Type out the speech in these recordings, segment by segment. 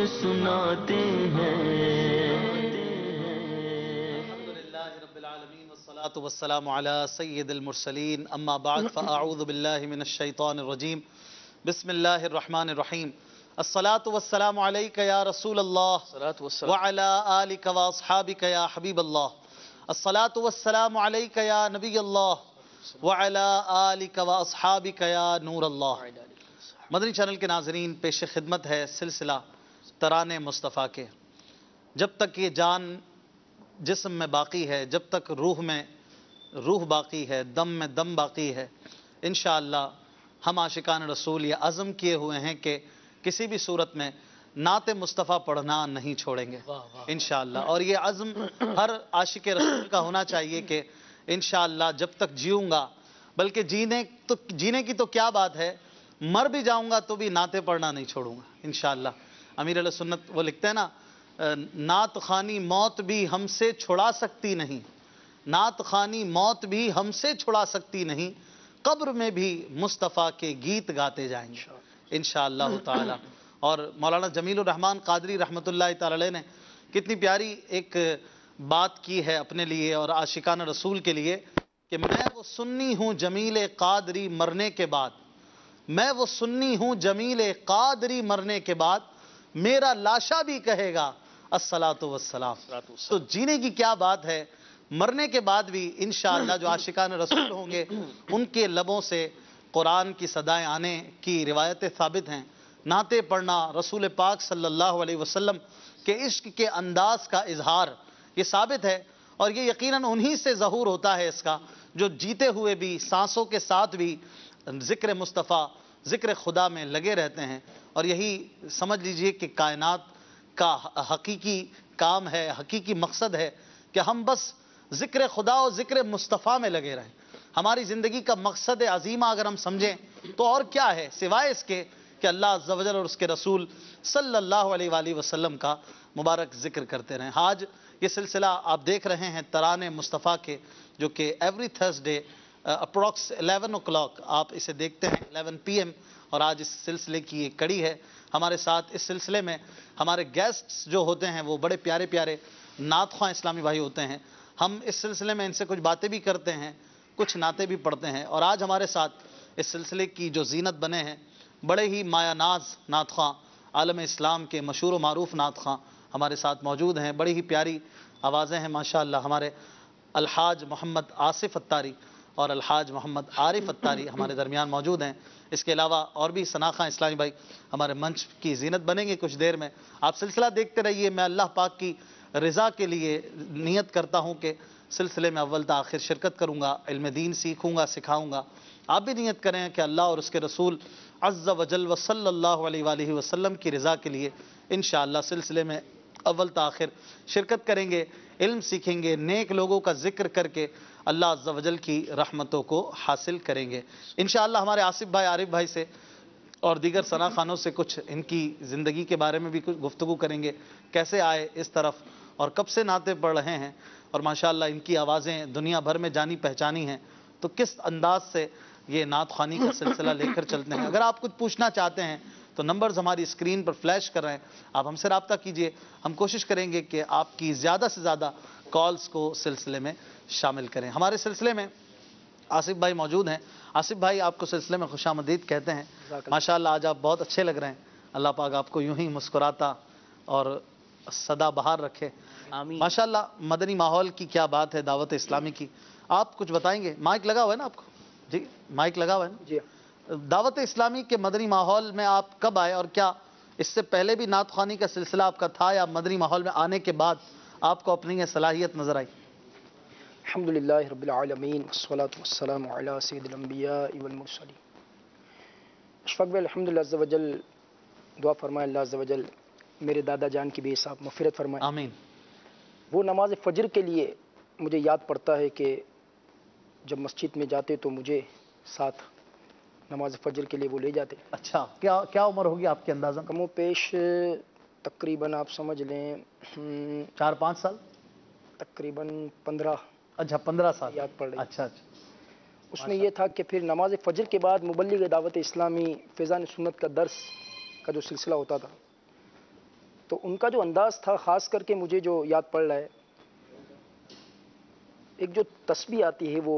سناتے ہیں. الحمدللہ رب العالمین والصلاة والسلام علی سید المرسلین اما بعد فاعوذ باللہ من الشیطان الرجیم بسم اللہ الرحمن الرحیم. الصلاة والسلام علیک یا رسول اللہ وعلی آلک واصحابک یا حبیب اللہ. الصلاة والسلام علیک یا نبی اللہ وعلی آلک واصحابک یا نور اللہ. مدنی چینل کے ناظرین، پیش خدمت ہے سلسلہ ترانے مصطفیٰ کے. جب تک یہ جان جسم میں باقی ہے، جب تک روح میں روح باقی ہے، دم میں دم باقی ہے، انشاءاللہ ہم عاشقان رسول یہ عزم کیے ہوئے ہیں کہ کسی بھی صورت میں نعت مصطفیٰ پڑھنا نہیں چھوڑیں گے انشاءاللہ. اور یہ عزم ہر عاشق رسول کا ہونا چاہیے کہ انشاءاللہ جب تک جیوں گا، بلکہ جینے کی تو کیا بات ہے، مر بھی جاؤں گا تو بھی نعتیں پڑھنا نہیں چھوڑوں گا انشاءاللہ. امیر علیہ سنت وہ لکھتے ہیں نا، نعت خوانی موت بھی ہم سے چھڑا سکتی نہیں، نعت خوانی موت بھی ہم سے چھڑا سکتی نہیں، قبر میں بھی مصطفیٰ کے گیت گاتے جائیں گے انشاءاللہ تعالی. اور مولانا جمیل الرحمن قادری رحمۃ اللہ تعالی علیہ نے کتنی پیاری ایک بات کی ہے اپنے لیے اور عاشقان رسول کے لیے کہ میں وہ سنی ہوں جمیل قادری مرنے کے بعد، میں وہ سنی ہوں جمیل قادری مرنے کے بعد، میرا لاشا بھی کہے گا الصلاۃ والسلام. تو جینے کی کیا بات ہے، مرنے کے بعد بھی انشاءاللہ جو عاشقان رسول ہوں گے ان کے لبوں سے قرآن کی صدائیں آنے کی روایتیں ثابت ہیں. نعتیں پڑھنا، رسول پاک صلی اللہ علیہ وسلم کے عشق کے انداز کا اظہار، یہ ثابت ہے. اور یہ یقیناً انہی سے ظہور ہوتا ہے اس کا جو جیتے ہوئے بھی سانسوں کے ساتھ بھی ذکر مصطفیٰ، ذکر خدا میں لگے رہتے ہیں. اور یہی سمجھ لیجئے کہ کائنات کا حقیقی کام ہے، حقیقی مقصد ہے کہ ہم بس ذکر خدا اور ذکر مصطفیٰ میں لگے رہیں. ہماری زندگی کا مقصد عظیمہ اگر ہم سمجھیں تو اور کیا ہے سوائے اس کے کہ اللہ عز و جل اور اس کے رسول صلی اللہ علیہ وآلہ وسلم کا مبارک ذکر کرتے رہیں. آج یہ سلسلہ آپ دیکھ رہے ہیں ترانے مصطفیٰ کے، جو کہ ایوری تھرسڈے اپروکس 11 o'clock آپ اسے دیکھتے ہیں 11 PM. اور آج اس سلسلے کی ایک کڑی ہے. ہمارے ساتھ اس سلسلے میں ہمارے گیسٹس جو ہوتے ہیں وہ بڑے پیارے پیارے نعت خواں اسلامی بھائی ہوتے ہیں. ہم اس سلسلے میں ان سے کچھ باتیں بھی کرتے ہیں، کچھ نعتیں بھی پڑھتے ہیں. اور آج ہمارے ساتھ اس سلسلے کی جو زینت بنے ہیں بڑے ہی مایا ناز نعت خواں، عالم اسلام کے مشہور و معروف نعت خواں ہمارے ساتھ موجود ہیں. بڑی ہی پیاری آوازیں ہیں ماشاءاللہ. ہمارے الحاج محمد آصف اتاری اور الحاج محمد عارف اتاری ہمارے درمیان موجود ہیں. اس کے علاوہ اور بھی ثناخواں اسلامی بھائی ہمارے منچ کی زینت بنیں گے کچھ دیر میں. آپ سلسلہ دیکھتے رہیے. میں اللہ پاک کی رضا کے لیے نیت کرتا ہوں کہ سلسلے میں اول تا آخر شرکت کروں گا، علم دین سیکھوں گا، سکھاؤں گا. آپ بھی نیت کریں کہ اللہ اور اس کے رسول عز و جل و صلی اللہ علیہ وآلہ وسلم کی رضا کے لیے انشاءاللہ سلسلے میں اول تا آخر شرکت کریں گے، علم سیکھیں گے، نیک لوگوں کا ذکر کر کے اللہ عز و جل کی رحمتوں کو حاصل کریں گے انشاءاللہ. ہمارے آصف بھائی، عارف بھائی سے اور دیگر ثنا خانوں سے کچھ ان کی زندگی کے بارے میں بھی کچھ گفتگو کریں گے، کیسے آئے اس طرف اور کب سے نعتیں پڑھ رہے ہیں، اور ماشاءاللہ ان کی آوازیں دنیا بھر میں جانی پہچانی ہیں. تو کس انداز سے یہ نعت خوانی کا سلسلہ لے کر چلتے ہیں. اگر آپ کچھ پوچھنا چاہتے ہیں تو نمبرز ہماری اسکرین پر فلیش کر رہے ہیں، آپ ہم سے رابطہ کیجئے. ہم کوشش کریں گے کہ آپ کی زیادہ سے زیادہ کالز کو سلسلے میں شامل کریں. ہمارے سلسلے میں آصف بھائی موجود ہیں. آصف بھائی آپ کو سلسلے میں خوش آمدید کہتے ہیں. ماشاءاللہ آج آپ بہت اچھے لگ رہے ہیں. اللہ پاک آپ کو یوں ہی مسکراتا اور سدا بہار رکھے آمین. ماشاءاللہ. مدنی ماحول کی کیا بات ہے، دعوت اسلامی کی. آپ کچھ بتائیں گے؟ مائک لگا ہوا ہے نا آپ کو؟ جی مائک لگا ہوا ہے نا؟ جی. دعوت اسلامی کے مدنی ماحول میں آپ کب آئے، اور کیا اس سے پہلے بھی نعت خوانی کا سلسلہ آپ کا تھا، یا مدنی ماحول میں آنے کے بعد آپ کو اپنی یہ صلاحیت نظر آئی؟ الحمدللہ رب العالمین والصلاة والسلام علی سید الانبیاء والمرسلین. اشفاق بھائی الحمدللہ عز و جل دعا فرمائے اللہ عز و جل میرے دادا جان کی بھی حساب مغفرت فرمائے. آمین. وہ نماز فجر کے لیے مجھے یاد پڑتا ہے کہ جب مسجد میں جاتے تو مجھے ساتھ نماز فجر کے لیے وہ لے جاتے. اچھا، کیا عمر ہوگی آپ کے اندازہ؟ کم و پیش تقریباً آپ سمجھ لیں 4-5 سال، تقریباً 15. اچھا 15 سال یاد پڑ رہی. اچھا اچھا. اس میں یہ تھا کہ پھر نماز فجر کے بعد مبلغ دعوت اسلامی فیضان سنت کا درس کا جو سلسلہ ہوتا تھا تو ان کا جو انداز تھا خاص کر کے مجھے جو یاد پڑ رہا ہے، ایک جو تسبیح آتی ہے وہ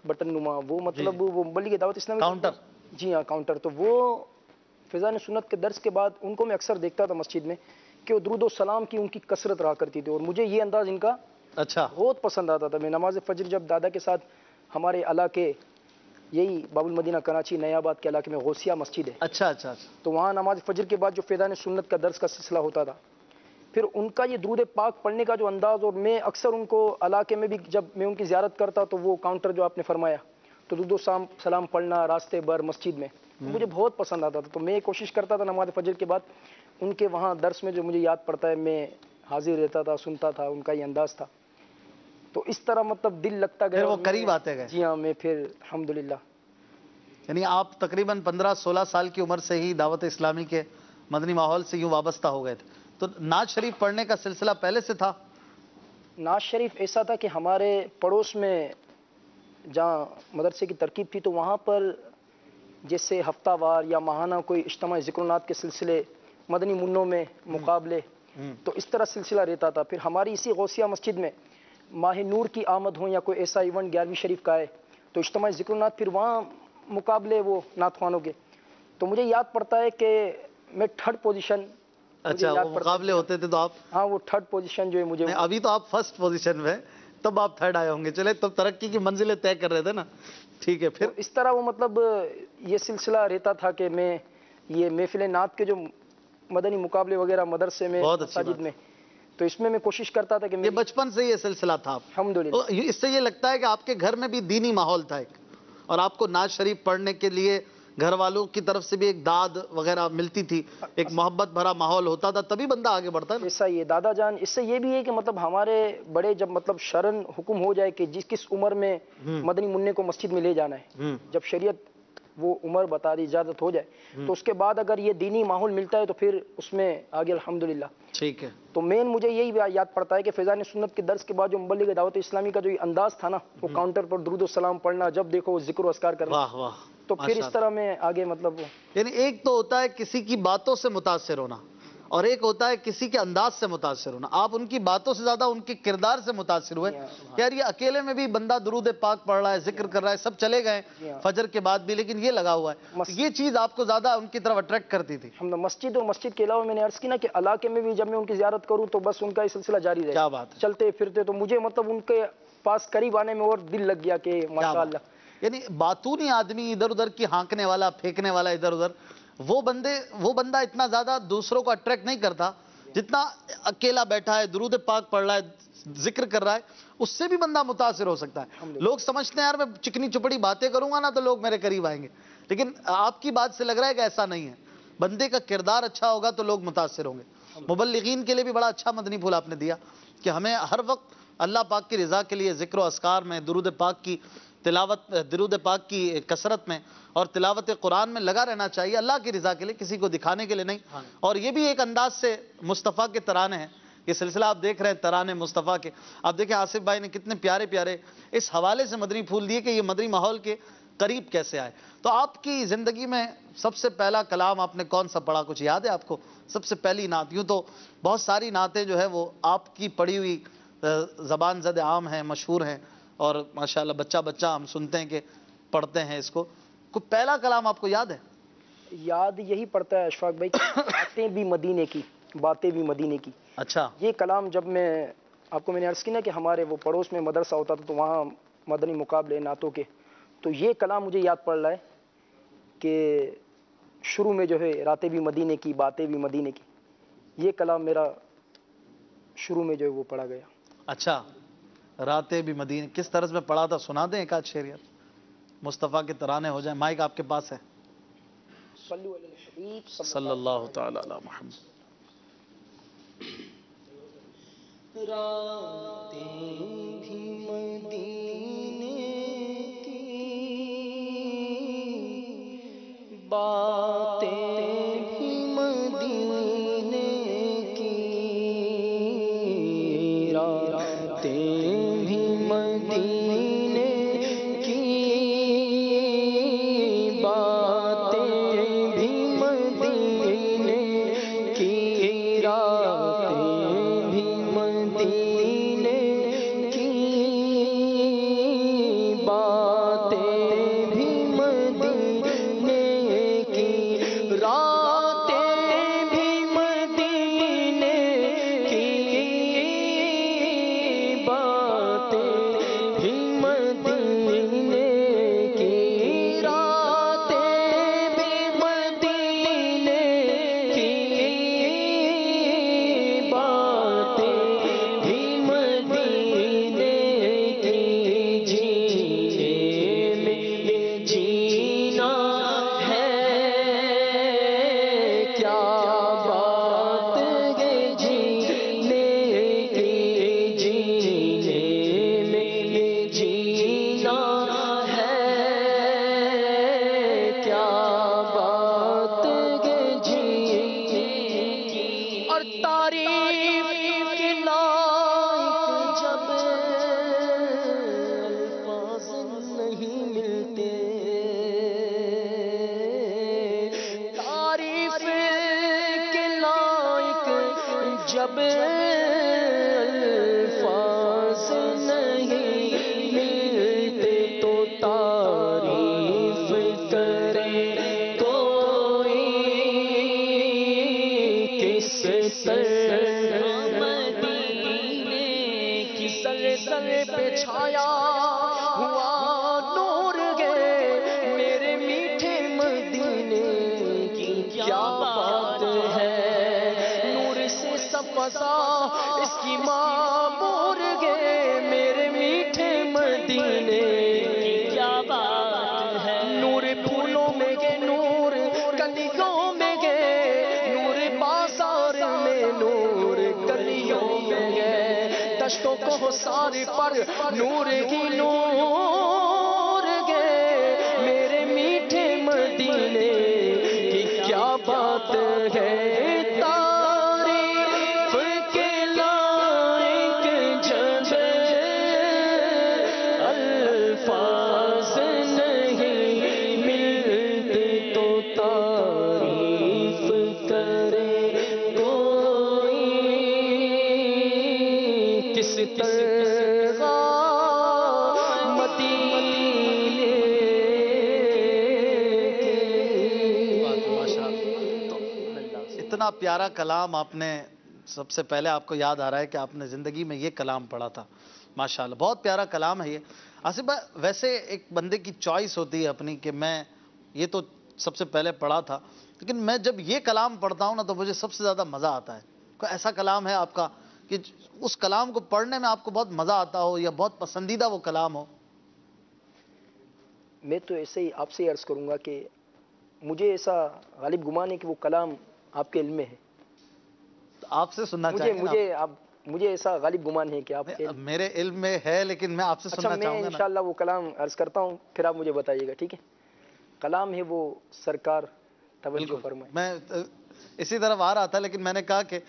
بٹن نما، وہ مطلب وہ مبلغ دعوت اسلامی کاؤنٹر. جی ہاں کاؤنٹر، تو وہ فیضان سنت کے درس کے بعد ان کو میں اکثر دیکھتا تھا مسجد میں کہ وہ درود و سلام کی ان کی کثرت رہا کرتی تھی، اور مجھے یہ انداز ان کا اچھا. بہت پسند آتا تھا. میں نماز فجر جب دادا کے ساتھ ہمارے علاقے یہی باب المدینہ کراچی نیا آباد کے علاقے میں غوثیہ مسجد ہے، اچھا اچھا اچھا. تو وہاں نماز فجر کے بعد جو فیضان سنت کا درس کا سلسلہ ہوتا تھا، پھر ان کا یہ درود پاک پڑھنے کا جو انداز، اور میں اکثر ان کو علاقے میں بھی جب میں ان کی زیارت کرتا تو وہ کاؤنٹر جو آپ نے فرمایا تو درود و سلام پڑھنا راستے بھر مسجد میں مجھے بہت پسند آتا تھا. تو میں کوشش کرتا تھا نماز فجر کے بعد ان کے وہاں درس میں جو مجھے یاد پڑتا ہے میں حاضر رہتا تھا، سنتا تھا، ان کا یہ انداز تھا. تو اس طرح مطلب دل لگتا گیا. پھر وہ اور میں- قریب آتے گئے. جی ہاں، میں پھر الحمدللہ یعنی آپ تقریباً 15-16 سال کی عمر سے ہی دعوت اسلامی کے مدنی ماحول سے یوں وابستہ ہو گئے تھے. تو نعت شریف پڑھنے کا سلسلہ پہلے سے تھا؟ ناز شریف ایسا تھا کہ ہمارے پڑوس میں جہاں مدرسے کی ترکیب تھی تو وہاں پر جیسے ہفتہ وار یا ماہانہ کوئی اجتماعی ذکر و نعت کے سلسلے، مدنی منوں میں مقابلے، تو اس طرح سلسلہ رہتا تھا. پھر ہماری اسی غوثیہ مسجد میں ماہ نور کی آمد ہو یا کوئی ایسا ایونٹ 11ویں شریف کا ہے تو اجتماعی ذکر و نعت، پھر وہاں مقابلے وہ نعت خوانوں کے. تو مجھے یاد پڑتا ہے کہ میں تھرڈ پوزیشن. اچھا، وہ مقابلے ہوتے تھے تو آپ؟ ہاں، وہ تھرڈ پوزیشن جو ہے مجھے. ابھی تو آپ فرسٹ پوزیشن میں ہیں، تب آپ تھرڈ آئے ہوں گے. چلے تب ترقی کی منزلیں طے کر رہے تھے نا. ٹھیک ہے. پھر تو اس طرح وہ مطلب یہ سلسلہ رہتا تھا کہ میں یہ محفل نعت کے جو مدنی مقابلے وغیرہ مدرسے میں بہت اچھی مساجد بات. میں، تو اس میں کوشش کرتا تھا کہ یہ میں بچپن سے یہ سلسلہ تھا آپ؟ الحمدللہ. اس سے یہ لگتا ہے کہ آپ کے گھر میں بھی دینی ماحول تھا ایک، اور آپ کو نعت شریف پڑھنے کے لیے گھر والوں کی طرف سے بھی ایک داد وغیرہ ملتی تھی، ایک محبت بھرا ماحول ہوتا تھا، تبھی بندہ آگے بڑھتا ہے نا. ایسا ہی ہے دادا جان. اس سے یہ بھی ہے کہ مطلب ہمارے بڑے جب مطلب شرن حکم ہو جائے کہ کس عمر میں مدنی منع کو مسجد میں لے جانا ہے، جب شریعت وہ عمر بتا دی اجازت ہو جائے تو اس کے بعد اگر یہ دینی ماحول ملتا ہے تو پھر اس میں آگے الحمدللہ. ٹھیک ہے. تو مین مجھے یہی یاد پڑتا ہے کہ فیضان سنت کے درس کے بعد جو مبلغ دعوت اسلامی کا جو یہ انداز تھا نا، وہ کاؤنٹر پر درود و سلام پڑھنا، جب دیکھو وہ ذکر و اذکار کرنا، واہ واہ. تو پھر اس طرح میں آگے مطلب یعنی ایک تو ہوتا ہے کسی کی باتوں سے متاثر ہونا، اور ایک ہوتا ہے کسی کے انداز سے متاثر ہونا. آپ ان کی باتوں سے زیادہ ان کے کردار سے متاثر ہوئے. یار یہ اکیلے میں بھی بندہ درود پاک پڑھ رہا ہے، ذکر کر رہا ہے، سب چلے گئے فجر کے بعد بھی، لیکن یہ لگا ہوا ہے. یہ چیز آپ کو زیادہ ان کی طرف اٹریکٹ کرتی تھی. ہم مسجد اور مسجد کے علاوہ میں نے عرض کی نا کہ علاقے میں بھی جب میں ان کی زیارت کروں تو بس ان کا یہ سلسلہ جاری رہے. کیا بات ہے. چلتے پھرتے تو مجھے مطلب ان کے پاس قریب آنے میں اور دل لگ گیا کہ ماشاء اللہ. یعنی باتونی آدمی، ادھر ادھر کی ہانکنے والا، پھینکنے والا ادھر ادھر، وہ بندہ اتنا زیادہ دوسروں کو اٹریکٹ نہیں کرتا جتنا اکیلا بیٹھا ہے، درود پاک پڑھ رہا ہے، ذکر کر رہا ہے، اس سے بھی بندہ متاثر ہو سکتا ہے. لوگ سمجھتے ہیں یار میں چکنی چپڑی باتیں کروں گا نا تو لوگ میرے قریب آئیں گے، لیکن آپ کی بات سے لگ رہا ہے کہ ایسا نہیں ہے. بندے کا کردار اچھا ہوگا تو لوگ متاثر ہوں گے. مبلغین کے لیے بھی بڑا اچھا مدنی پھول آپ نے دیا کہ ہمیں ہر وقت اللہ پاک کی رضا کے لیے ذکر و اذکار میں، درود پاک کی تلاوت، درود پاک کی کثرت میں اور تلاوت قرآن میں لگا رہنا چاہیے، اللہ کی رضا کے لیے، کسی کو دکھانے کے لیے نہیں. اور یہ بھی ایک انداز سے مصطفیٰ کے ترانے ہیں. یہ سلسلہ آپ دیکھ رہے ہیں ترانے مصطفیٰ کے. آپ دیکھیں آصف بھائی نے کتنے پیارے پیارے اس حوالے سے مدنی پھول دیے کہ یہ مدنی ماحول کے قریب کیسے آئے. تو آپ کی زندگی میں سب سے پہلا کلام آپ نے کون سا پڑھا؟ کچھ یاد ہے آپ کو؟ سب سے پہلی نعت. یوں تو بہت ساری نعتیں جو ہے وہ آپ کی پڑھی ہوئی زبان زد عام ہیں، مشہور ہیں، اور ماشاءاللہ بچہ بچہ ہم سنتے ہیں کہ پڑھتے ہیں اس کو. کوئی پہلا کلام آپ کو یاد ہے؟ یاد یہی پڑتا ہے اشفاق بھائی، باتیں بھی مدینے کی، باتیں بھی مدینے کی. اچھا. یہ کلام جب آپ کو میں نے عرض کی نا کہ ہمارے وہ پڑوس میں مدرسہ ہوتا تھا تو وہاں مدنی مقابلے نعتوں کے، تو یہ کلام مجھے یاد پڑ رہا ہے کہ شروع میں جو ہے راتیں بھی مدینے کی، باتیں بھی مدینے کی، یہ کلام میرا شروع میں جو ہے وہ پڑھا گیا. اچھا، راتیں بھی مدینے کس طرز میں پڑھا تھا؟ سنا دیں ایک آدھ شعر یار، مصطفیٰ کے ترانے ہو جائیں. مائک آپ کے پاس ہے. صلو علی الحبیب صلی اللہ تعالی علی محمد. راتیں بھی مدینے کی، باتیں بھی مدینے کی، راتیں بھی مدینے کی، باتیں بھی مدینے کی، راتیں جب الفاظ نہیں ملتے تو تعریف کرے کوئی کس طرح مدینے کی سر سر پہ چھایا ہوا نور گے میرے میٹھے مدینے کی کیا بات ہے نور سے سب فضا اس کی معمور گے میرے میٹھے مدینے کی کیا بات ہے نور پھولوں میں گے نور کلیوں میں گے نور بازار میں نور گلیوں میں گے دشتوں کو سارے پر نور ہی نور گے میرے میٹھے مدینے کی کیا بات ہے تعریف کے لائق جب الفاظ نہیں ملتے تو تعریف کرے کوئی کس طرح مدینے اتنا پیارا کلام آپ نے سب سے پہلے آپ کو یاد آ رہا ہے کہ آپ نے زندگی میں یہ کلام پڑھا تھا ماشاءاللہ بہت پیارا کلام ہے یہ آصف بھائی ویسے ایک بندے کی چوائس ہوتی ہے اپنی کہ میں یہ تو سب سے پہلے پڑھا تھا لیکن میں جب یہ کلام پڑھتا ہوں نا تو مجھے سب سے زیادہ مزہ آتا ہے کوئی ایسا کلام ہے آپ کا کہ اس کلام کو پڑھنے میں آپ کو بہت مزہ آتا ہو یا بہت پسندیدہ وہ کلام ہو میں تو ایسے ہی آپ سے عرض کروں گا کہ مجھے ایسا غالب گمان ہے کہ وہ کلام آپ کے علم میں ہے تو آپ سے سننا چاہیں گے مجھے ایسا غالب گمان ہے کہ آپ میرے علم میں ہے لیکن میں آپ سے اچھا سننا میں چاہوں گا نا انشاءاللہ وہ کلام عرض کرتا ہوں پھر آپ مجھے بتائیے گا ٹھیک ہے کلام ہے وہ سرکار توجہ بالکل فرمائے میں اسی طرف آ رہا تھا لیکن میں نے کہا کہ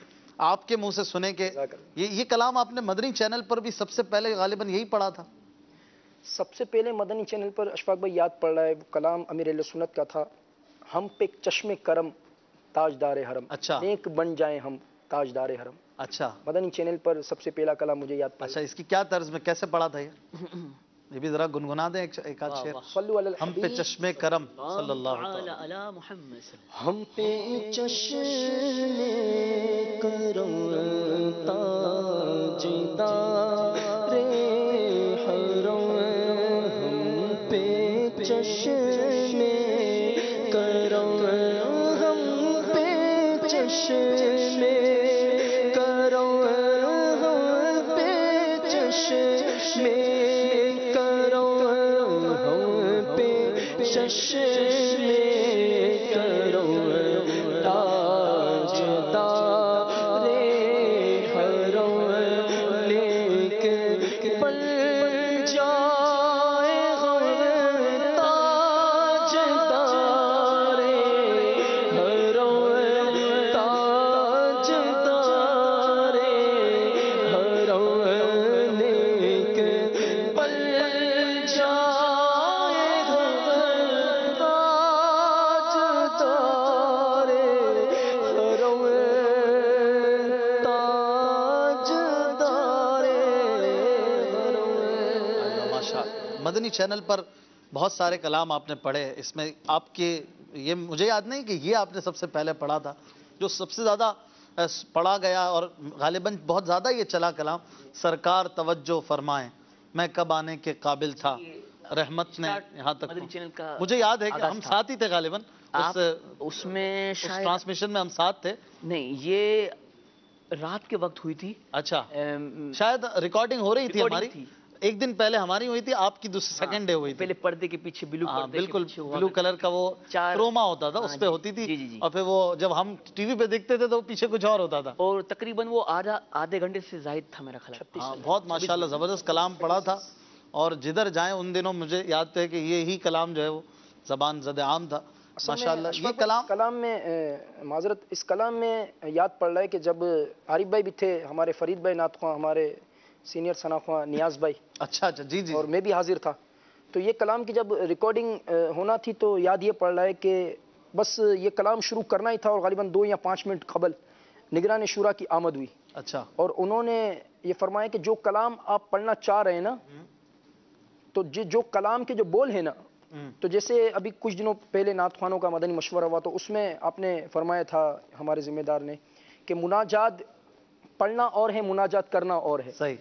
آپ کے منہ سے سنیں کہ یہ کلام آپ نے مدنی چینل پر بھی سب سے پہلے غالباً یہی پڑھا تھا سب سے پہلے مدنی چینل پر اشفاق بھائی یاد پڑ رہا ہے وہ کلام امیر اہل سنت کا تھا ہم پہ چشم کرم تاجدار حرم اچھا نیک بن جائیں ہم تاجدار حرم اچھا مدنی چینل پر سب سے پہلا کلام مجھے یاد پڑا اچھا اس کی کیا طرز میں کیسے پڑھا تھا یہ بھی ذرا گنگنا دیں ایک آدھ شعر صلو علی ہم پہ الحبیب چشم کرم صلی اللہ علیہ ہم پہ چشم کرم تاجدار حرم ہم پہ چشم کرم ہم پہ چشم کرم ہم پہ چشم کرم ہم پہ چشم کرم تاجدار حرم لیکن بن جائے ہم تاجدار حرم تاجدار حرم لیکن بن جائے ہم تاجدار حرم تاجدار حرم ماشاء مدنی چینل پر بہت سارے کلام آپ نے پڑھے اس میں آپ کے یہ مجھے یاد نہیں کہ یہ آپ نے سب سے پہلے پڑھا تھا جو سب سے زیادہ پڑھا گیا اور غالباً بہت زیادہ یہ چلا کلام سرکار توجہ فرمائیں میں کب آنے کے قابل تھا رحمت نے یہاں تک مجھے یاد ہے کہ ہم ساتھ ہی تھے غالباً اس میں شاید ٹرانسمیشن میں ہم ساتھ تھے نہیں یہ رات کے وقت ہوئی تھی اچھا شاید ریکارڈنگ ہو رہی تھی recording ہماری تھی۔ ایک دن پہلے ہماری ہوئی تھی آپ کی دوسری سیکنڈ ڈے ہوئی تھی پہلے پردے کے پیچھے بلو ہاں پردے کے بالکل پیچھے ہوا بلو کرتی کلر کا وہ چار- کروما ہوتا تھا ہاں اس پہ جی، ہوتی تھی جی، جی، جی۔ اور پھر وہ جب ہم ٹی وی پہ دیکھتے تھے تو پیچھے کچھ اور ہوتا تھا اور تقریباً وہ آدھے گھنٹے سے زائد تھا میرا خیال ہاں بہت ماشاءاللہ زبردست کلام پڑھا تھا اور جدھر جائیں ان دنوں مجھے یاد ہے کہ یہی کلام جو ہے وہ زبان زد عام تھا ماشاءاللہ یہ کلام میں معذرت اس کلام میں یاد پڑ رہا ہے کہ جب عارف بھائی بھی تھے ہمارے فرید بھائی نعت خواں ہمارے سینئر ثنا خواں نیاز بھائی اچھا جی جی اور میں بھی حاضر تھا تو یہ کلام کی جب ریکارڈنگ ہونا تھی تو یاد یہ پڑ رہا ہے کہ بس یہ کلام شروع کرنا ہی تھا اور غالباً 2 یا 5 منٹ قبل نگران شورا کی آمد ہوئی اچھا اور انہوں نے یہ فرمایا کہ جو کلام آپ پڑھنا چاہ رہے ہیں نا، تو جو کلام کے جو بول ہیں نا، تو جیسے ابھی کچھ دنوں پہلے نعت خوانوں کا مدنی مشورہ ہوا تو اس میں آپ نے فرمایا تھا ہمارے ذمہ دار نے کہ مناجات پڑھنا اور ہے، مناجات کرنا اور ہے. صحیح.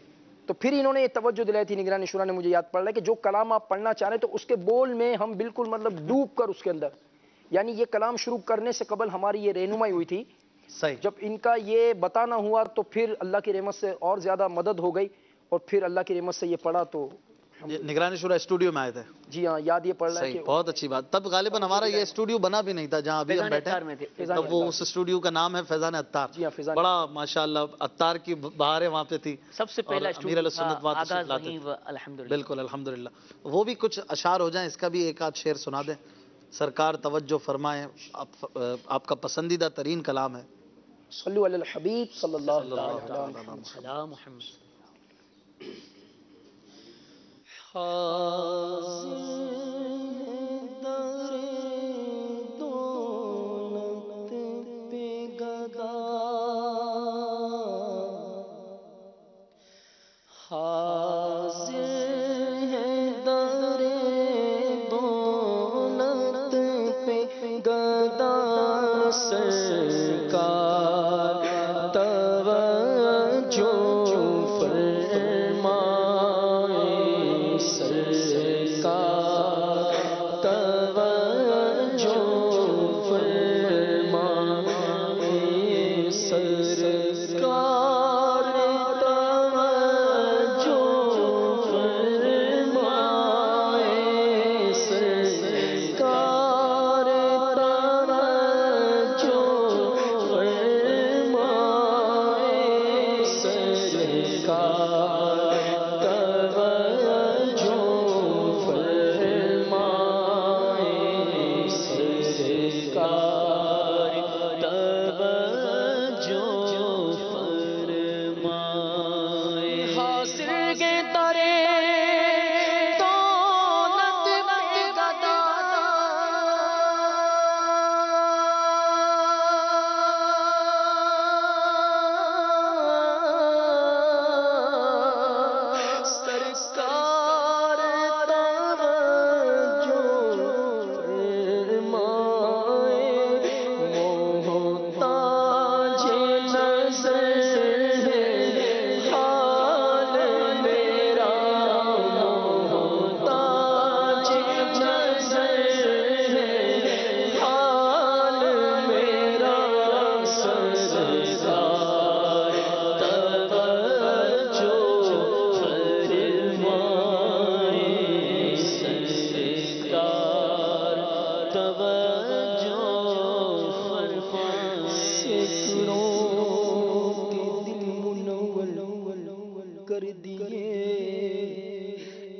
تو پھر انہوں نے یہ توجہ دلائی تھی نگران شورا نے، مجھے یاد پڑ رہا ہے کہ جو کلام آپ پڑھنا چاہ رہے ہیں تو اس کے بول میں ہم بالکل مطلب ڈوب کر اس کے اندر، یعنی یہ کلام شروع کرنے سے قبل ہماری یہ رہنمائی ہوئی تھی. صحیح. جب ان کا یہ بتانا ہوا تو پھر اللہ کی رحمت سے اور زیادہ مدد ہو گئی اور پھر اللہ کی رحمت سے یہ پڑھا تو نگران شورا اسٹوڈیو میں آئے تھے. جی ہاں یاد یہ پڑ رہا ہے صحیح، کہ بہت اچھی بات. تب غالباً ہمارا یہ اسٹوڈیو بنا بھی نہیں تھا جہاں ابھی ہم بیٹھے ہیں. تب وہ اس اسٹوڈیو کا نام ہے فیضان عطار. جی ہاں فیضان. بڑا ماشاءاللہ عطار کی بہاریں وہاں پہ تھی. سب سے پہلا امیر علیہ سنت وہاں تشریف لاتے تھے. الحمدللہ. بالکل الحمدللہ. وہ بھی کچھ اشعار ہو جائیں، اس کا بھی ایک آدھ شعر سنا دیں سرکار، توجہ فرمائیں. آپ کا پسندیدہ ترین کلام ہے. صلو علی الحبیب صلی اللہ علیہ وسلم. سلام محمد.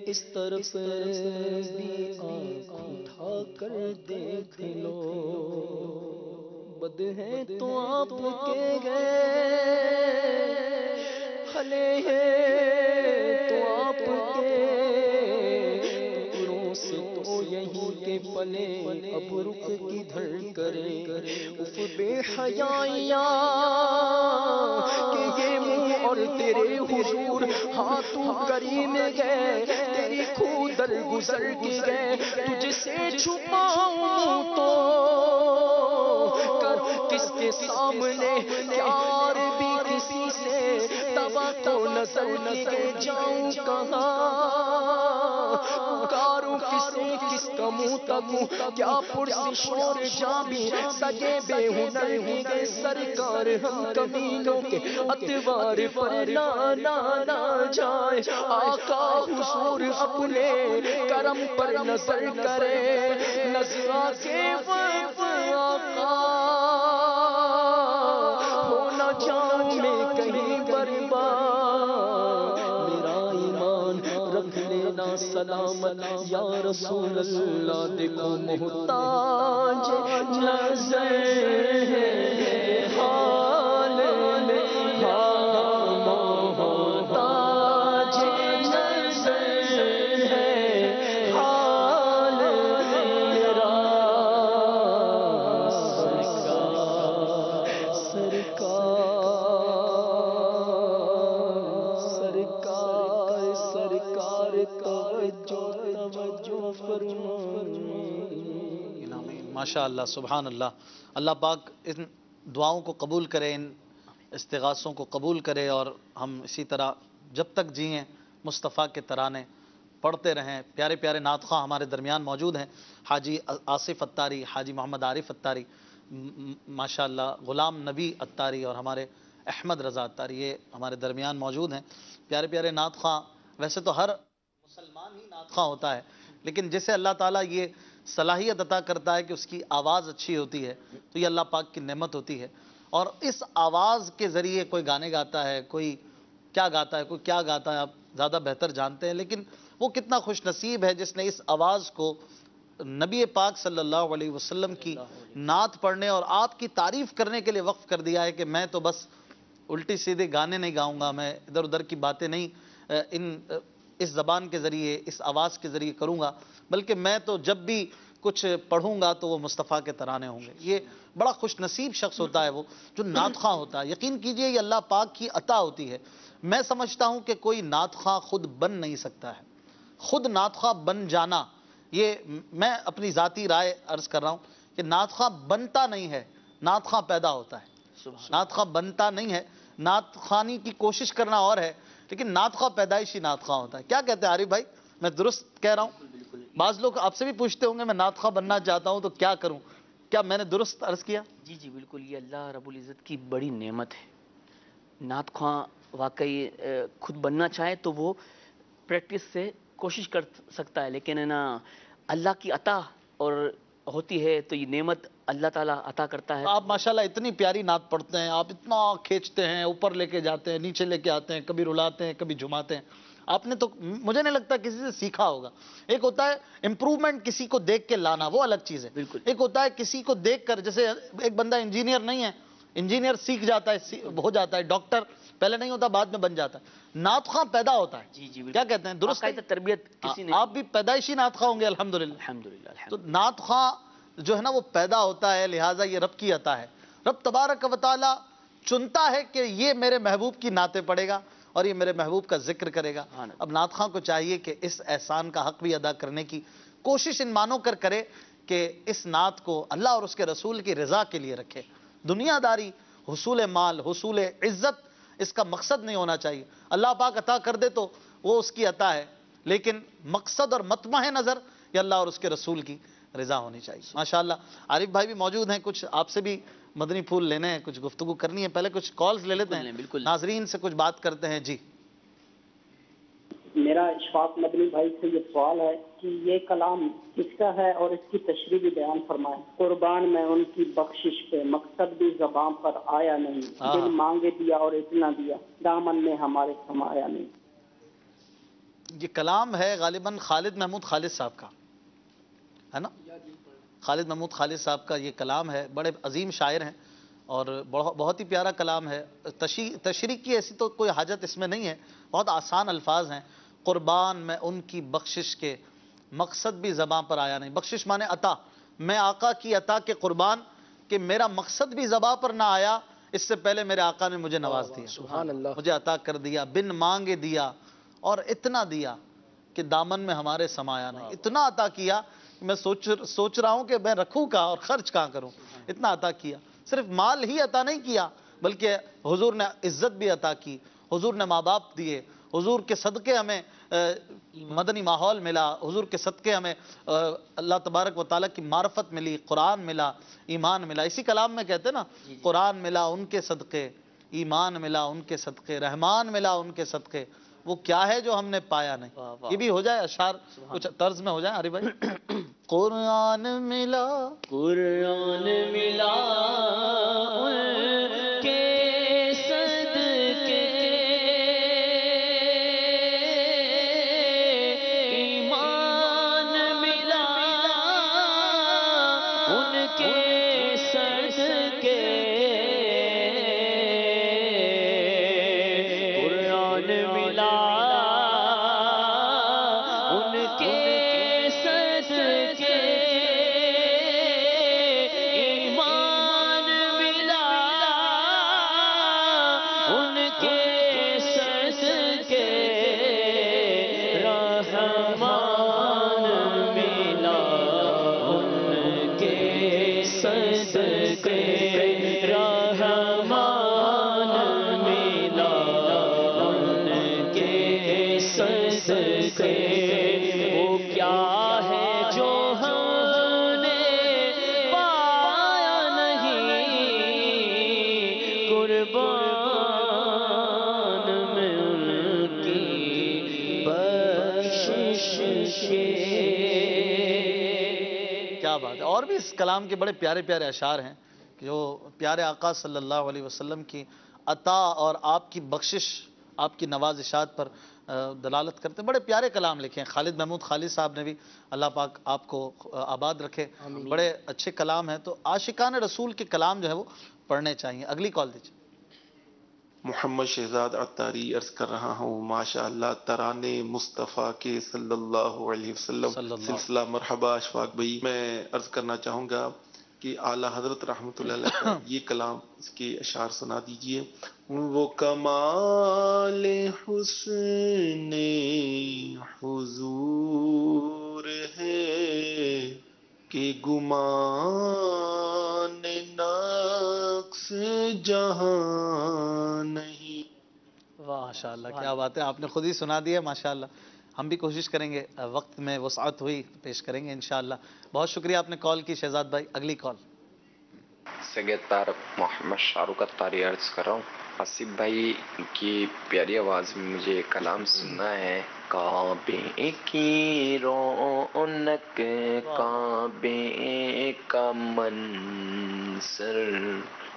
اس طرف بھی آنکھ اٹھا کر دیکھ لو، بد ہیں تو آپ کے گئے، بھلے ہیں تو آپ کے ٹکڑوں سے تو یہیں کے پلے، اب رخ کدھر کرے اف بے حیائیاں کہ یہ منہ اور تیرے حضور ہاں تو کریم گئے، تیری خو در گزر کے گئے، تجھ سے چھپاؤں تو کروں کس کے سامنے، یار بھی کسی سے تبا تو نظر کے جاؤں کہاں، پکاروں کسے کس کا منہ تکوں، کیا پرسش اور جاں بھی سگے بے ہنر ہی گئے سرکار، ہم کمینوں کے اتوار پر نہ جائے، آقا حضور اپنے کرم پر نظر کرے، نظرہ کے وقت آقا ہو نہ جاؤں میں کہیں برباد، میرا ایمان رکھ لینا سلامت یا رسول اللہ، دیکھو محتاج نظر ہے حال میں، سرکار ماشاء اللہ سبحان اللہ. اللہ پاک ان دعاؤں کو قبول کرے, ان استغاثوں کو قبول کرے, اور ہم اسی طرح جب تک جئیں مصطفیٰ کے ترانے پڑھتے رہیں. پیارے پیارے نعت خواں ہمارے درمیان موجود ہیں. حاجی آصف اتاری, حاجی محمد عارف اتاری, ماشاءاللہ غلام نبی اتاری اور ہمارے احمد رضا اتاری, یہ ہمارے درمیان موجود ہیں. پیارے پیارے نعت خواں. ویسے تو ہر مسلمان ہی نعت خواں ہوتا ہے, لیکن جسے اللہ تعالیٰ یہ صلاحیت عطا کرتا ہے کہ اس کی آواز اچھی ہوتی ہے, تو یہ اللہ پاک کی نعمت ہوتی ہے. اور اس آواز کے ذریعے کوئی گانے گاتا ہے, کوئی کیا گاتا ہے, کوئی کیا گاتا ہے, آپ زیادہ بہتر جانتے ہیں, لیکن وہ کتنا خوش نصیب ہے جس نے اس آواز کو نبی پاک صلی اللہ علیہ وسلم کی نعت پڑھنے اور آپ کی تعریف کرنے کے لیے وقف کر دیا ہے کہ میں تو بس الٹی سیدھے گانے نہیں گاؤں گا, میں ادھر ادھر کی باتیں نہیں اس زبان کے ذریعے, اس آواز کے ذریعے کروں گا, بلکہ میں تو جب بھی کچھ پڑھوں گا تو وہ مصطفیٰ کے ترانے ہوں گے. یہ بڑا خوش نصیب شخص ہوتا ہے وہ جو نعت خواں ہوتا ہے. یقین کیجئے یہ اللہ پاک کی عطا ہوتی ہے. میں سمجھتا ہوں کہ کوئی نعت خواں خود بن نہیں سکتا ہے. خود نعت خواں بن جانا, یہ میں اپنی ذاتی رائے عرض کر رہا ہوں کہ نعت خواں بنتا نہیں ہے, نعت خواں پیدا ہوتا ہے. نعت خواں بنتا نہیں ہے, نعت خوانی کی کوشش کرنا اور ہے, لیکن نعت خواں پیدائشی نعت خواں ہوتا ہے. کیا کہتے ہیں عارف بھائی, میں درست کہہ رہا ہوں؟ بعض لوگ آپ سے بھی پوچھتے ہوں گے میں نعت خواں بننا چاہتا ہوں تو کیا کروں, کیا میں نے درست عرض کیا؟ جی جی بالکل, یہ اللہ رب العزت کی بڑی نعمت ہے. نعت خواں واقعی خود بننا چاہے تو وہ پریکٹس سے کوشش کر سکتا ہے, لیکن ہے نا اللہ کی عطا اور ہوتی ہے تو یہ نعمت اللہ تعالیٰ عطا کرتا ہے. آپ ماشاءاللہ اتنی پیاری نعت پڑھتے ہیں, آپ اتنا کھینچتے ہیں, اوپر لے کے جاتے ہیں, نیچے لے کے آتے ہیں, کبھی رلاتے ہیں, کبھی جھماتے ہیں. آپ نے تو مجھے نہیں لگتا کسی سے سیکھا ہوگا. ایک ہوتا ہے امپروومنٹ کسی کو دیکھ کے لانا, وہ الگ چیز ہے. بالکل. ایک ہوتا ہے کسی کو دیکھ کر, جیسے ایک بندہ انجینئر نہیں ہے, انجینئر سیکھ جاتا ہے, ہو جاتا ہے. ڈاکٹر پہلے نہیں ہوتا, بعد میں بن جاتا ہے. نعت خواں پیدا ہوتا ہے. جی جی بالکل. کیا کہتے ہیں, درست ہے؟ تربیت کسی نے, آپ بھی پیدائشی نعت خواں ہوں گے الحمدللہ. الحمدللہ. تو نعت خواں جو ہے نا وہ پیدا ہوتا ہے, لہٰذا یہ رب کی عطا ہے. رب تبارک و تعالی چنتا ہے کہ یہ میرے محبوب کی نعتیں پڑھے گا اور یہ میرے محبوب کا ذکر کرے گا. اب نعت خواں کو چاہیے کہ اس احسان کا حق بھی ادا کرنے کی کوشش ان مانو کر کرے کہ اس نعت کو اللہ اور اس کے رسول کی رضا کے لیے رکھے. دنیا داری, حصول مال, حصول عزت اس کا مقصد نہیں ہونا چاہیے. اللہ پاک عطا کر دے تو وہ اس کی عطا ہے, لیکن مقصد اور مطمع نظر یہ اللہ اور اس کے رسول کی رضا ہونی چاہیے. ماشاءاللہ عارف بھائی بھی موجود ہیں, کچھ آپ سے بھی مدنی پھول لینے ہیں, کچھ گفتگو کرنی ہے. پہلے کچھ کالز لے لیتے ہیں, ناظرین سے کچھ بات کرتے ہیں. جی میرا اشفاق مدنی بھائی سے یہ سوال ہے کہ یہ کلام کس کا ہے اور اس کی تشریح بھی بیان فرمائیں. قربان میں ان کی بخشش پہ, مقصد بھی زبان پر آیا نہیں, دل مانگے دیا اور اتنا دیا, دامن میں ہمارے سمایا نہیں. یہ کلام ہے غالباً خالد محمود خالد صاحب کا, ہے نا؟ خالد محمود خالد صاحب کا یہ کلام ہے. بڑے عظیم شاعر ہیں اور بہت ہی پیارا کلام ہے. تشریح کی ایسی تو کوئی حاجت اس میں نہیں ہے, بہت آسان الفاظ ہیں. قربان میں ان کی بخشش کے, مقصد بھی زباں پر آیا نہیں. بخشش مانے عطا, میں آقا کی عطا کے قربان کہ میرا مقصد بھی زباں پر نہ آیا, اس سے پہلے میرے آقا نے مجھے نواز دیا, سبحان اللہ, مجھے عطا کر دیا, بن مانگے دیا اور اتنا دیا کہ دامن میں ہمارے سمایا نہیں. اتنا عطا کیا میں سوچ رہا ہوں کہ میں رکھوں کہاں اور خرچ کہاں کروں. اتنا عطا کیا. صرف مال ہی عطا نہیں کیا بلکہ حضور نے عزت بھی عطا کی, حضور نے ماں باپ دیے, حضور کے صدقے ہمیں مدنی ماحول ملا, حضور کے صدقے ہمیں اللہ تبارک و تعالیٰ کی معرفت ملی, قرآن ملا, ایمان ملا. اسی کلام میں کہتے ہیں نا, قرآن ملا ان کے صدقے, ایمان ملا ان کے صدقے, رحمان ملا ان کے صدقے, وہ کیا ہے جو ہم نے پایا نہیں. یہ بھی ہو جائے اشعار کچھ طرز میں ہو جائیں عارف بھائی. قرآن ملا, قرآن ملا ان کے صدقے, ایمان ملا ان کے صدقے, قرآن ملا ان کے صدقے, ایمان ملا قربان میں ان کی بخشش کے۔ کیا بات ہے! اور بھی اس کلام کے بڑے پیارے پیارے اشعار ہیں جو پیارے آقا صلی اللہ علیہ وسلم کی عطا اور آپ کی بخشش، آپ کی نوازشات پر دلالت کرتے ہیں۔ بڑے پیارے کلام لکھے ہیں خالد محمود خالد صاحب نے بھی، اللہ پاک آپ کو آباد رکھے۔ بڑے اچھے کلام ہیں، تو عاشقان رسول کے کلام جو ہے وہ پڑھنے چاہیے۔ اگلی کال دیجیے۔ محمد شہزاد عطاری عرض کر رہا ہوں، ماشاء اللہ ترانے مصطفیٰ کے صلی اللہ علیہ وسلم صلی اللہ سلسلہ مرحبا اشفاق بھائی، میں عرض کرنا چاہوں گا کہ اعلیٰ حضرت رحمۃ اللہ علیہ کا یہ کلام، اس کے اشعار سنا دیجئے۔ وہ کمال حسن حضور ہے کہ گمان نقص جہاں نہیں۔ ماشاء اللہ، کیا بات ہے! آپ نے خود ہی سنا دیا ماشاء اللہ۔ ہم بھی کوشش کریں گے، وقت میں وسعت ہوئی پیش کریں گے انشاءاللہ۔ بہت شکریہ آپ نے کال کی شہزاد بھائی۔ اگلی کال۔ سید طارق محمد شاہ رخ عطاری عرض کر رہا ہوں، آصف بھائی کی پیاری آواز میں مجھے کلام سننا ہے۔ کعبے کی رونق، کعبے کا منظر،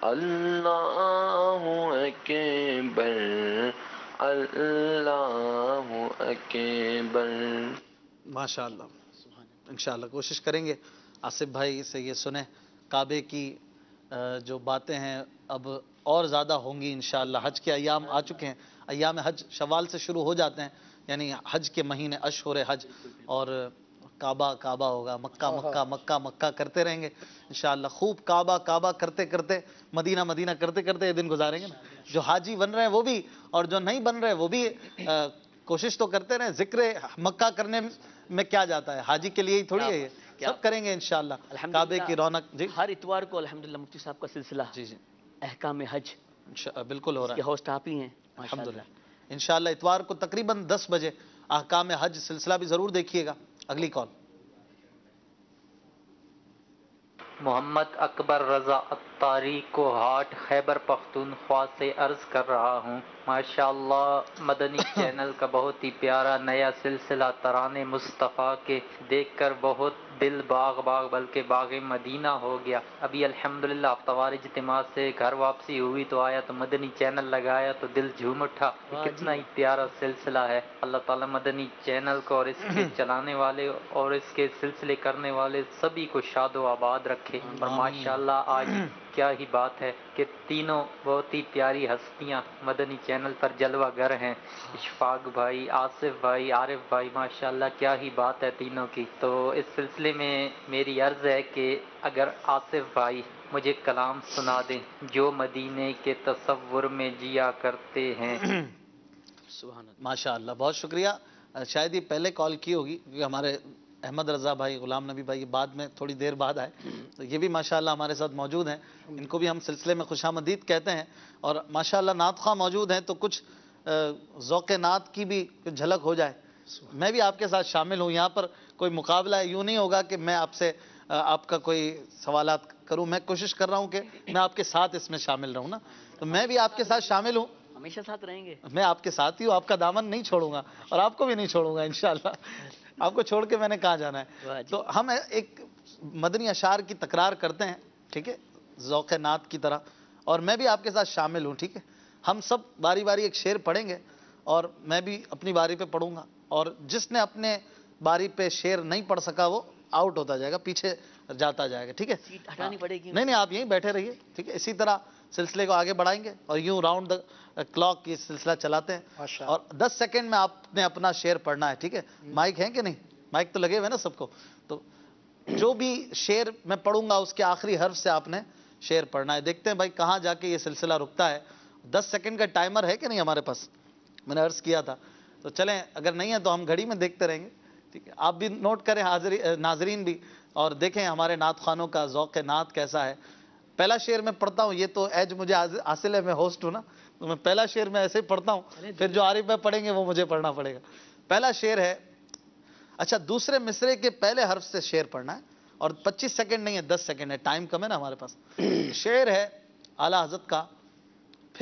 اللہ اکبر اللہ اکبر۔ ماشاء اللہ، انشاءاللہ کوشش کریں گے آصف بھائی سے یہ سنیں۔ کعبے کی جو باتیں ہیں اب اور زیادہ ہوں گی انشاءاللہ۔ حج کے ایام آ چکے ہیں، ایام حج شوال سے شروع ہو جاتے ہیں، یعنی حج کے مہینے، اشہر حج، اور کعبہ کعبہ ہوگا، مکہ مکہ مکہ مکہ کرتے رہیں گے انشاءاللہ۔ خوب کعبہ کعبہ کرتے کرتے، مدینہ مدینہ کرتے کرتے یہ دن گزاریں گے نا۔ جو حاجی بن رہے ہیں وہ بھی، اور جو نہیں بن رہے وہ بھی کوشش تو کرتے رہیں۔ ذکر مکہ کرنے میں کیا جاتا ہے، حاجی کے لیے ہی تھوڑی ہے یہ، سب کریں گے انشاءاللہ۔ کعبے کی رونق، جی ہر اتوار کو الحمدللہ مفتی صاحب کا سلسلہ جی جی احکام حج بالکل ہو رہا کے ہے ہوسٹ آپ ہی ہیں الحمدللہ۔ انشاءاللہ اتوار کو تقریباً 10 بجے احکام حج سلسلہ بھی ضرور دیکھیے گا۔ اگلی کال۔ محمد اکبر رضا عطاری کو ہاٹ خیبر پختونخوا سے عرض کر رہا ہوں، ماشاءاللہ مدنی چینل کا بہت ہی پیارا نیا سلسلہ ترانے مصطفیٰ کے دیکھ کر بہت دل باغ باغ بلکہ باغ مدینہ ہو گیا۔ ابھی الحمدللہ افطوار اجتماع سے گھر واپسی ہوئی تو آیا تو مدنی چینل لگایا تو دل جھوم اٹھا۔ کتنا ہی پیارا سلسلہ ہے۔ اللہ تعالیٰ مدنی چینل کو اور اس کے چلانے والے اور اس کے سلسلے کرنے والے سبھی کو شاد و آباد رکھے۔ اور ماشاءاللہ آج کیا ہی بات ہے کہ تینوں بہت ہی پیاری ہستیاں مدنی چینل پر جلوہ گر ہیں، اشفاق بھائی، آصف بھائی، عارف بھائی، ماشاءاللہ کیا ہی بات ہے تینوں کی۔ تو اس سلسلے میں میری عرض ہے کہ اگر آصف بھائی مجھے کلام سنا دیں، جو مدینے کے تصور میں جیا کرتے ہیں۔ سبحان اللہ، ماشاءاللہ، بہت شکریہ۔ شاید یہ پہلے کال کی ہوگی کیونکہ ہمارے احمد رضا بھائی، غلام نبی بھائی بعد میں تھوڑی دیر بعد آئے، تو یہ بھی ماشاءاللہ ہمارے ساتھ موجود ہیں۔ ان کو بھی ہم سلسلے میں خوش آمدید کہتے ہیں، اور ماشاءاللہ نعت خواہ موجود ہیں تو کچھ ذوق نعت کی بھی کچھ جھلک ہو جائے۔ میں بھی آپ کے ساتھ شامل ہوں، یہاں پر کوئی مقابلہ ہے، یوں نہیں ہوگا کہ میں آپ سے آپ کا کوئی سوالات کروں، میں کوشش کر رہا ہوں کہ میں آپ کے ساتھ اس میں شامل رہوں نا، تو میں بھی آپ کے ساتھ شامل ہوں، ہمیشہ ساتھ رہیں گے۔ میں آپ کے ساتھ ہی ہوں، آپ کا دامن نہیں چھوڑوں گا اور آپ کو بھی نہیں چھوڑوں گا انشاءاللہ۔ آپ کو چھوڑ کے میں نے کہاں جانا ہے؟ تو ہم ایک مدنی اشعار کی تکرار کرتے ہیں، ٹھیک ہے، ذوق نعت کی طرح، اور میں بھی آپ کے ساتھ شامل ہوں، ٹھیک ہے۔ ہم سب باری باری ایک شعر پڑھیں گے اور میں بھی اپنی باری پہ پڑھوں گا، اور جس نے اپنے باری پہ شعر نہیں پڑھ سکا وہ آؤٹ ہوتا جائے گا، پیچھے جاتا جائے گا، ٹھیک ہے۔ سیٹ ہٹانی پڑے گی؟ نہیں، آپ یہیں بیٹھے رہیے، ٹھیک ہے۔ اسی طرح سلسلے کو آگے بڑھائیں گے اور یوں راؤنڈ دا کلاک یہ سلسلہ چلاتے ہیں، اور 10 سیکنڈ میں آپ نے اپنا شعر پڑھنا ہے، ٹھیک ہے۔ مائک ہیں کہ نہیں؟ مائک تو لگے ہوئے نا سب کو، تو جو بھی شعر میں پڑھوں گا اس کے آخری حرف سے آپ نے شعر پڑھنا ہے۔ دیکھتے ہیں بھائی کہاں جا کے یہ سلسلہ رکتا ہے۔ 10 سیکنڈ کا ٹائمر ہے کہ نہیں ہمارے پاس؟ میں نے عرض کیا تھا، تو چلیں اگر نہیں ہے تو ہم گھڑی میں دیکھتے رہیں گے، ٹھیک ہے۔ آپ بھی نوٹ کریں، ناظرین بھی، اور دیکھیں ہمارے نعت خوانوں کا ذوق نعت کیسا ہے۔ پہلا شعر میں پڑھتا ہوں، یہ تو ایج مجھے حاصل ہے، میں ہوسٹ ہوں نا، تو میں پہلا شعر میں ایسے ہی پڑھتا ہوں، پھر جو عارف بھائی پڑھیں گے وہ مجھے پڑھنا پڑے گا۔ پہلا شعر ہے، اچھا دوسرے مصرے کے پہلے حرف سے شعر پڑھنا ہے، اور 25 سیکنڈ نہیں ہے، 10 سیکنڈ ہے، ٹائم کم ہے نا ہمارے پاس۔ شعر ہے اعلیٰ حضرت کا،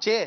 6,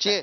6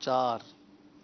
4।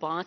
5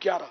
11,